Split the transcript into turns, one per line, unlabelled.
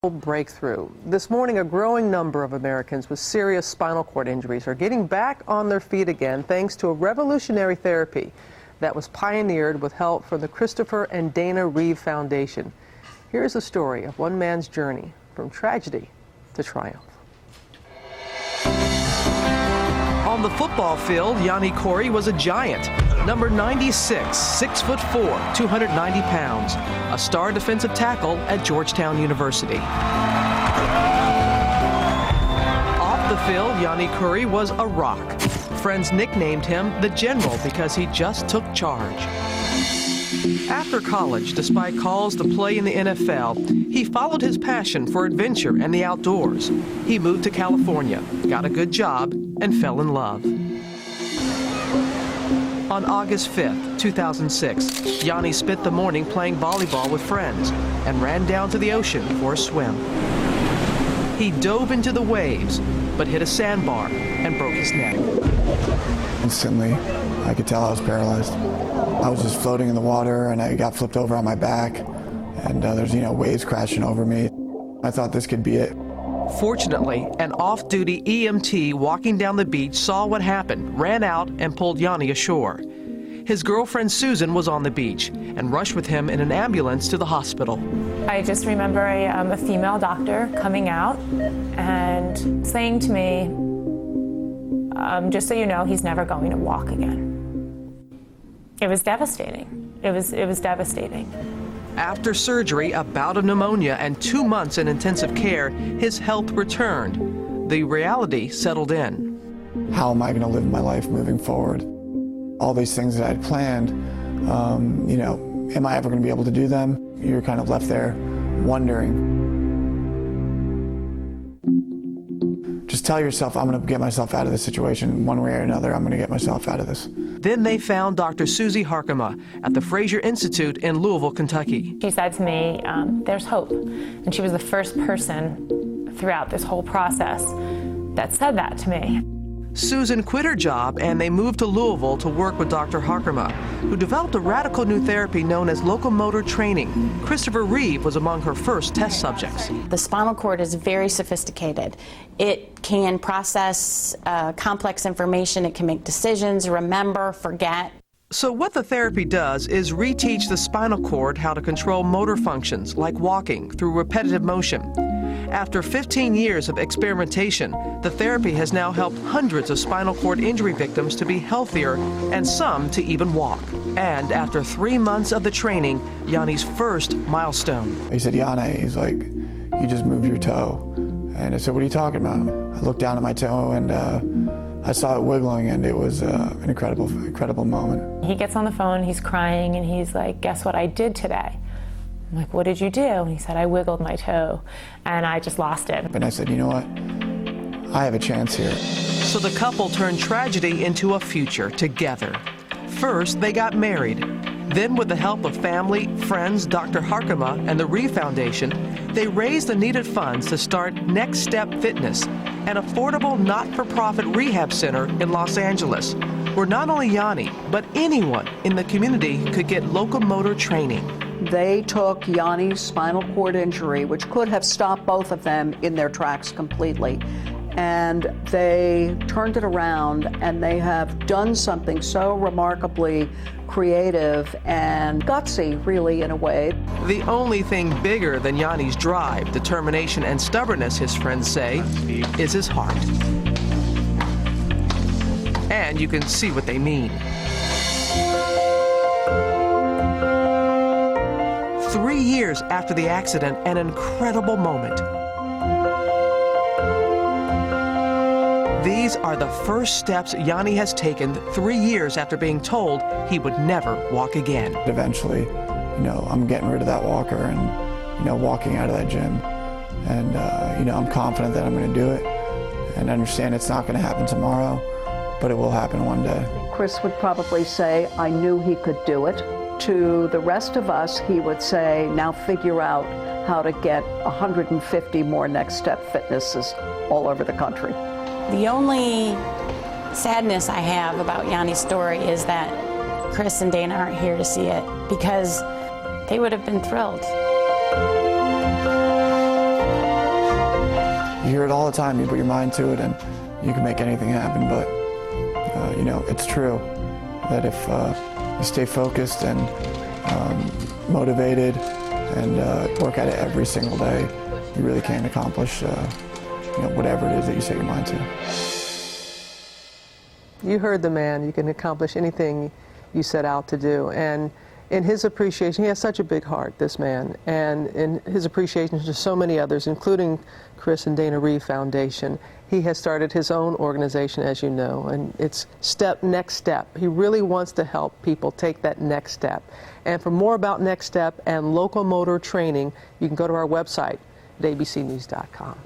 Breakthrough. This morning, a growing number of Americans with serious spinal cord injuries are getting back on their feet again thanks to a revolutionary therapy that was pioneered with help from the Christopher and Dana Reeve Foundation. Here's the story of one man's journey from tragedy to triumph. On the football field, Janne Kouri was a giant. Number 96, 6'4", 290 pounds, a star defensive tackle at Georgetown University. Off the field, Janne Kouri was a rock. Friends nicknamed him the General because he just took charge. After college, despite calls to play in the NFL, he followed his passion for adventure and the outdoors. He moved to California, got a good job, and fell in love. On August 5th, 2006, Janne spent the morning playing volleyball with friends and ran down to the ocean for a swim. He dove into the waves, but hit a sandbar and broke his neck.
Instantly, I could tell I was paralyzed. I was just floating in the water and I got flipped over on my back and there's, waves crashing over me. I thought this could be it.
Fortunately, an off-duty EMT walking down the beach saw what happened, ran out, and pulled Janne ashore. His girlfriend Susan was on the beach and rushed with him in an ambulance to the hospital.
I just remember a female doctor coming out and saying to me, just so you know, he's never going to walk again. It was devastating. It was devastating.
After surgery, a bout of pneumonia, and 2 months in intensive care, his health returned. The reality settled in.
How am I going to live my life moving forward? All these things that I'd planned, am I ever going to be able to do them? You're kind of left there wondering. Just tell yourself, I'm going to get myself out of this situation. One way or another, I'm going to get myself out of this.
Then they found Dr. Susie Harkema at the Fraser Institute in Louisville, Kentucky.
She said to me, there's hope. And she was the first person throughout this whole process that said that to me.
Susan quit her job and they moved to Louisville to work with Dr. Harkema, who developed a radical new therapy known as locomotor training. Christopher Reeve was among her first test subjects.
The spinal cord is very sophisticated. It can process complex information, it can make decisions, remember, forget.
So what the therapy does is reteach the spinal cord how to control motor functions like walking through repetitive motion. After 15 years of experimentation, the therapy has now helped hundreds of spinal cord injury victims to be healthier and some to even walk. And after 3 months of the training, Janne's first milestone.
He said, Janne, he's like, you just moved your toe. And I said, what are you talking about? I looked down at my toe and I saw it wiggling, and it was an incredible moment.
He gets on the phone, he's crying, and he's like, guess what I did today? I'm like, what did you do? And he said, I wiggled my toe, and I just lost it.
And I said, you know what? I have a chance here.
So the couple turned tragedy into a future together. First, they got married. Then, with the help of family, friends, Dr. Harkema, and the Reeve Foundation, they raised the needed funds to start NextStep Fitness, an affordable not-for-profit rehab center in Los Angeles, where not only Janne, but anyone in the community could get locomotor training.
They took Janne's spinal cord injury, which could have stopped both of them in their tracks completely, and they turned it around, and they have done something so remarkably creative and gutsy, really, in a way.
The only thing bigger than Janne's drive, determination, and stubbornness, his friends say, is his heart. And you can see what they mean. 3 years after the accident, an incredible moment. These are the first steps Janne has taken 3 years after being told he would never walk again.
Eventually, I'm getting rid of that walker and, walking out of that gym. And, I'm confident that I'm going to do it and understand it's not going to happen tomorrow, but it will happen one day.
Chris would probably say, I knew he could do it. To the rest of us, he would say, now figure out how to get 150 more NextStep Fitnesses all over the country.
The only sadness I have about Janne's story is that Chris and Dana aren't here to see it, because they would have been thrilled.
hear it all the time. You put your mind to it and you can make anything happen, but you know, it's true that if you stay focused and motivated and work at it every single day, you really can accomplish you know, whatever it is that you set your mind to.
You heard the man. You can accomplish anything you set out to do. And in his appreciation, he has such a big heart, this man, and in his appreciation to so many others, including Chris and Dana Reeve Foundation, he has started his own organization, as you know, and it's Next Step. He really wants to help people take that next step. And for more about Next Step and locomotor training, you can go to our website at abcnews.com.